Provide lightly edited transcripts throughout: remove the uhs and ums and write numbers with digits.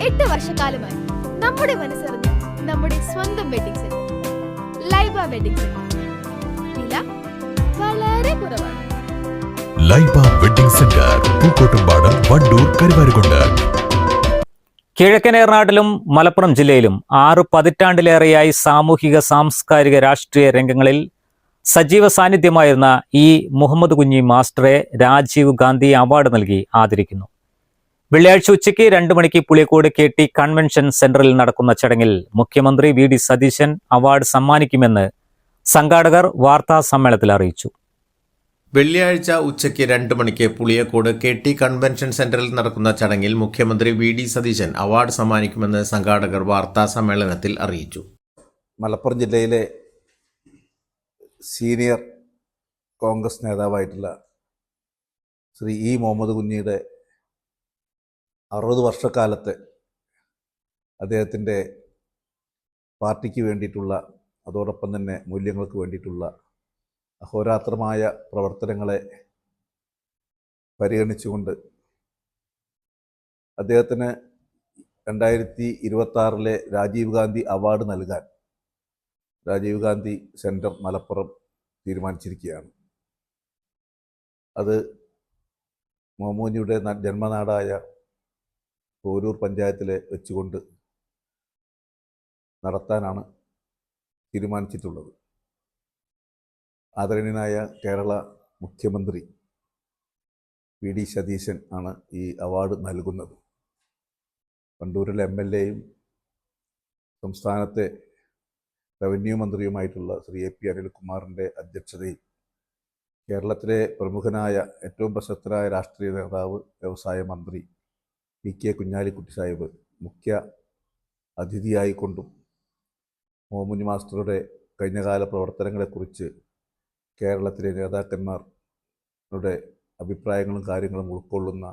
8 വർഷക്കാലമായി നമ്മുടെ മനസ്സറിഞ്ഞ് നമ്മുടെ സ്വന്തം wedding centre Laiba wedding centre. വില വളരെ കുറവാണ്. Laiba wedding centre, Pookkottumpadam, Wandoor, Karuvarakundu. കിഴക്കൻ ഏറനാട്ടിലും മലപ്പുറം ജില്ലയിലും 6 പതിറ്റാണ്ടിലേറെയായി സാമൂഹിക സാംസ്കാരിക രാഷ്ട്രീയ രംഗങ്ങളിൽ സജീവ സാന്നിധ്യമായിരുന്ന ഇ മുഹമ്മദ് കുഞ്ഞി മാസ്റ്ററെ രാജീവ് ഗാന്ധി അവാർഡ് നൽകി ആദരിക്കുന്നു. വെള്ളിയാഴ്ച ഉച്ചയ്ക്ക് 2 മണിക്ക് പുളിയക്കോട് KT കൺവെൻഷൻ സെന്ററിൽ നടക്കുന്ന ചടങ്ങിൽ മുഖ്യമന്ത്രി VD സതീശൻ അവാർഡ് സമ്മാനിക്കുമെന്ന് സംഘാടകർ വാർത്താ സമ്മേളനത്തിൽ അറിയിച്ചു. വെള്ളിയാഴ്ച ഉച്ചയ്ക്ക് 2 മണിക്ക് പുളിയക്കോട് KT കൺവെൻഷൻ സെന്ററിൽ നടക്കുന്ന ചടങ്ങിൽ മുഖ്യമന്ത്രി VD സതീശൻ അവാർഡ് സമ്മാനിക്കുമെന്ന് സംഘാടകർ വാർത്താ സമ്മേളനത്തിൽ അറിയിച്ചു. മലപ്പുറം ജില്ലയിലെ സീനിയർ കോൺഗ്രസ് നേതാവായിട്ടുള്ള ശ്രീ ഇ മുഹമ്മദ് കുഞ്ഞിയുടെ 60 വർഷക്കാലത്തെ അദ്ദേഹത്തിൻ്റെ പാർട്ടിക്ക് വേണ്ടിയിട്ടുള്ള, അതോടൊപ്പം തന്നെ മൂല്യങ്ങൾക്ക് വേണ്ടിയിട്ടുള്ള അഹോരാത്രമായ പ്രവർത്തനങ്ങളെ പരിഗണിച്ചുകൊണ്ട് അദ്ദേഹത്തിന് 2026 രാജീവ് ഗാന്ധി അവാർഡ് നൽകാൻ രാജീവ് ഗാന്ധി സെൻറ്റർ മലപ്പുറം തീരുമാനിച്ചിരിക്കുകയാണ്. അത് മോമോനിയുടെ ജന്മനാടായ പോരൂർ പഞ്ചായത്തിലെ വെച്ചുകൊണ്ട് നടത്താനാണ് തീരുമാനിച്ചിട്ടുള്ളത്. ആദരണീയനായ കേരള മുഖ്യമന്ത്രി VD സതീശൻ ആണ് ഈ അവാർഡ് നൽകുന്നത്. വണ്ടൂരിലെ MLAയും സംസ്ഥാനത്തെ റവന്യൂ മന്ത്രിയുമായിട്ടുള്ള ശ്രീ AP അനിൽകുമാറിൻ്റെ അധ്യക്ഷതയിൽ കേരളത്തിലെ പ്രമുഖനായ ഏറ്റവും പ്രശസ്തനായ രാഷ്ട്രീയ നേതാവ്, വ്യവസായ മന്ത്രി PK കുഞ്ഞാലിക്കുട്ടി സാഹിബ് മുഖ്യ അതിഥിയായിക്കൊണ്ടും മുഹമ്മദ് മാസ്റ്ററുടെ കഴിഞ്ഞകാല പ്രവർത്തനങ്ങളെക്കുറിച്ച് കേരളത്തിലെ നേതാക്കന്മാരുടെ അഭിപ്രായങ്ങളും കാര്യങ്ങളും ഉൾക്കൊള്ളുന്ന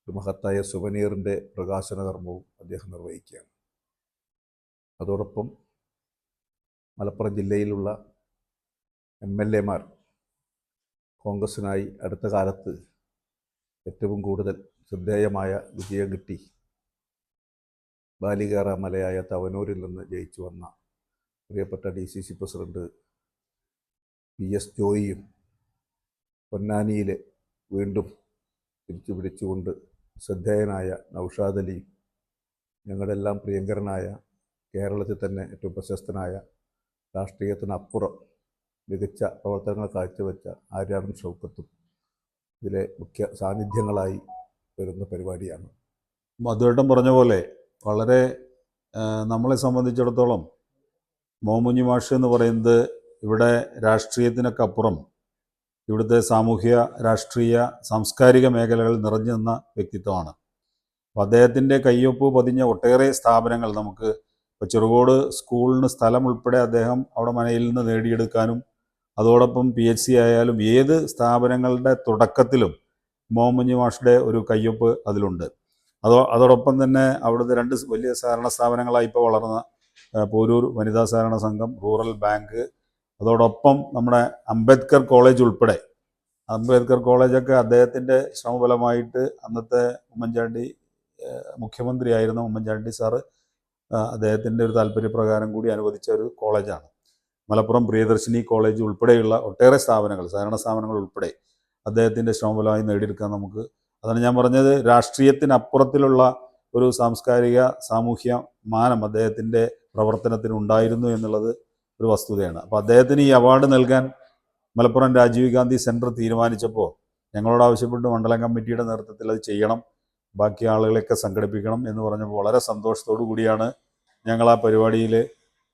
ഒരു മഹത്തായ സുവനീറിൻ്റെ പ്രകാശന കർമ്മവും അദ്ദേഹം നിർവഹിക്കുകയാണ്. അതോടൊപ്പം മലപ്പുറം ജില്ലയിലുള്ള MLAമാർ കോൺഗ്രസിനായി അടുത്ത കാലത്ത് ഏറ്റവും കൂടുതൽ ശ്രദ്ധേയമായ വിജയം കിട്ടി ബാലികേറ മലയായ തവനൂരിൽ നിന്ന് ജയിച്ചു വന്ന പ്രിയപ്പെട്ട DCC പ്രസിഡന്റ് PS ജോയിയും പൊന്നാനിയിൽ വീണ്ടും തിരിച്ചു പിടിച്ചുകൊണ്ട് ശ്രദ്ധേയനായ നൗഷാദ് അലിയും ഞങ്ങളുടെല്ലാം പ്രിയങ്കരനായ കേരളത്തിൽ തന്നെ ഏറ്റവും പ്രശസ്തനായ രാഷ്ട്രീയത്തിനപ്പുറം മികച്ച പ്രവർത്തനങ്ങൾ കാഴ്ചവെച്ച ആര്യാടൻ ഷൗക്കത്തും ഇതിലെ മുഖ്യ സാന്നിധ്യങ്ങളായി വരുന്ന പരിപാടിയാണ്. മധുവേട്ടൻ പറഞ്ഞ പോലെ വളരെ നമ്മളെ സംബന്ധിച്ചിടത്തോളം മുഹമ്മദ് മാഷ് എന്ന് പറയുന്നത് ഇവിടെ രാഷ്ട്രീയത്തിനൊക്കെ അപ്പുറം ഇവിടുത്തെ സാമൂഹ്യ രാഷ്ട്രീയ സാംസ്കാരിക മേഖലകളിൽ നിറഞ്ഞു നിന്ന വ്യക്തിത്വമാണ്. അപ്പോൾ അദ്ദേഹത്തിൻ്റെ കയ്യൊപ്പ് പതിഞ്ഞ ഒട്ടേറെ സ്ഥാപനങ്ങൾ നമുക്ക് ഇപ്പോൾ ചെറുകോട് സ്കൂളിന് സ്ഥലം ഉൾപ്പെടെ അദ്ദേഹം അവിടെ മനയിൽ നിന്ന് നേടിയെടുക്കാനും, അതോടൊപ്പം PHC ആയാലും ഏത് സ്ഥാപനങ്ങളുടെ തുടക്കത്തിലും മുഹമ്മദ് മാഷുടെ ഒരു കയ്യൊപ്പ് അതിലുണ്ട്. അതോടൊപ്പം തന്നെ അവിടുത്തെ 2 വലിയ സഹകരണ സ്ഥാപനങ്ങളായി ഇപ്പോൾ വളർന്ന പോരൂർ വനിതാ സഹകരണ സംഘം, റൂറൽ ബാങ്ക്, അതോടൊപ്പം നമ്മുടെ അംബേദ്കർ കോളേജ് ഉൾപ്പെടെ. അംബേദ്കർ കോളേജൊക്കെ അദ്ദേഹത്തിൻ്റെ ശ്രമഫലമായിട്ട് അന്നത്തെ ഉമ്മൻചാണ്ടി മുഖ്യമന്ത്രിയായിരുന്ന ഉമ്മൻചാണ്ടി സാറ് അദ്ദേഹത്തിൻ്റെ ഒരു താല്പര്യപ്രകാരം കൂടി അനുവദിച്ച ഒരു കോളേജാണ്. മലപ്പുറം പ്രിയദർശിനി കോളേജ് ഉൾപ്പെടെയുള്ള ഒട്ടേറെ സ്ഥാപനങ്ങൾ, സഹകരണ സ്ഥാപനങ്ങൾ ഉൾപ്പെടെ അദ്ദേഹത്തിൻ്റെ ശ്രമഫലമായി നേടിയെടുക്കാൻ നമുക്ക്. അതാണ് ഞാൻ പറഞ്ഞത്, രാഷ്ട്രീയത്തിനപ്പുറത്തിലുള്ള ഒരു സാംസ്കാരിക സാമൂഹ്യ മാനം അദ്ദേഹത്തിൻ്റെ പ്രവർത്തനത്തിന് ഉണ്ടായിരുന്നു എന്നുള്ളത് ഒരു വസ്തുതയാണ്. അപ്പോൾ അദ്ദേഹത്തിന് ഈ അവാർഡ് നൽകാൻ മലപ്പുറം രാജീവ് ഗാന്ധി സെൻറ്റർ തീരുമാനിച്ചപ്പോൾ ഞങ്ങളോട് ആവശ്യപ്പെട്ട് മണ്ഡലം കമ്മിറ്റിയുടെ നേതൃത്വത്തിൽ അത് ചെയ്യണം, ബാക്കി ആളുകളെയൊക്കെ സംഘടിപ്പിക്കണം എന്ന് പറഞ്ഞപ്പോൾ വളരെ സന്തോഷത്തോടു കൂടിയാണ് ഞങ്ങൾ ആ പരിപാടിയിൽ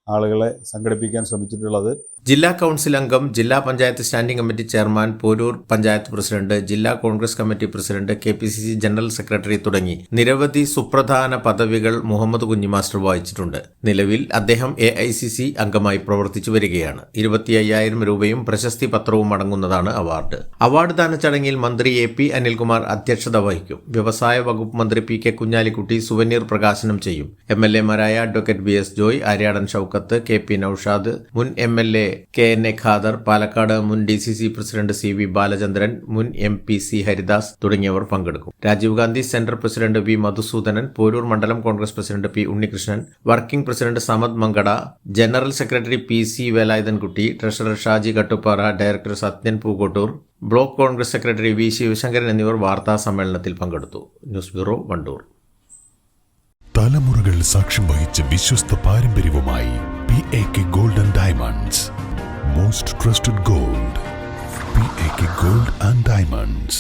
ആളുകളെ സംഘടിപ്പിക്കാൻ ശ്രമിച്ചിട്ടുള്ളത്. ജില്ലാ കൗൺസിൽ അംഗം, ജില്ലാ panchayat standing committee chairman, Poroor panchayat president, ജില്ലാ Congress committee president, KPCC general secretary തുടങ്ങി നിരവധി സുപ്രധാന പദവികൾ മുഹമ്മദ് കുഞ്ഞി മാസ്റ്റർ വഹിച്ചിട്ടുണ്ട്. നിലവിൽ അദ്ദേഹം AICC അംഗമായി പ്രവർത്തിച്ചു വരികയാണ്. 25,000 രൂപയും പ്രശസ്തി പത്രവും അടങ്ങുന്നതാണ് അവാർഡ്. അവാർഡ് ദാന ചടങ്ങിൽ മന്ത്രി AP അനിൽകുമാർ അധ്യക്ഷത വഹിക്കും. വ്യവസായ വകുപ്പ് മന്ത്രി PK കുഞ്ഞാലിക്കുട്ടി സുവനീർ പ്രകാശനം ചെയ്യും. MLAമാരായ advocate BS Joy, Aryadan Shoukath, Shoukath, KP Noushad, മുൻ MLA KNA ഖാദർ, പാലക്കാട് മുൻ DCC പ്രസിഡന്റ് CV ബാലചന്ദ്രൻ, മുൻ MP C ഹരിദാസ് തുടങ്ങിയവർ പങ്കെടുക്കും. Rajiv Gandhi centre president V Madhusoodanan, Poroor മണ്ഡലം Congress president P Unnikrishnan, working president Samad Mankada, general secretary PC Velayudhankutty, treasurer Shaji Kattuppara, director Sathyan Pookkottur, block Congress secretary V Sivasankaran എന്നിവർ വാർത്താ സമ്മേളനത്തിൽ പങ്കെടുത്തു. News bureau, Wandoor. തലമുറകൾ സാക്ഷ്യം വഹിച്ച വിശ്വസ്ത പാരമ്പര്യവുമായി PAK Gold and Diamonds. Most trusted gold. PAK Gold and Diamonds.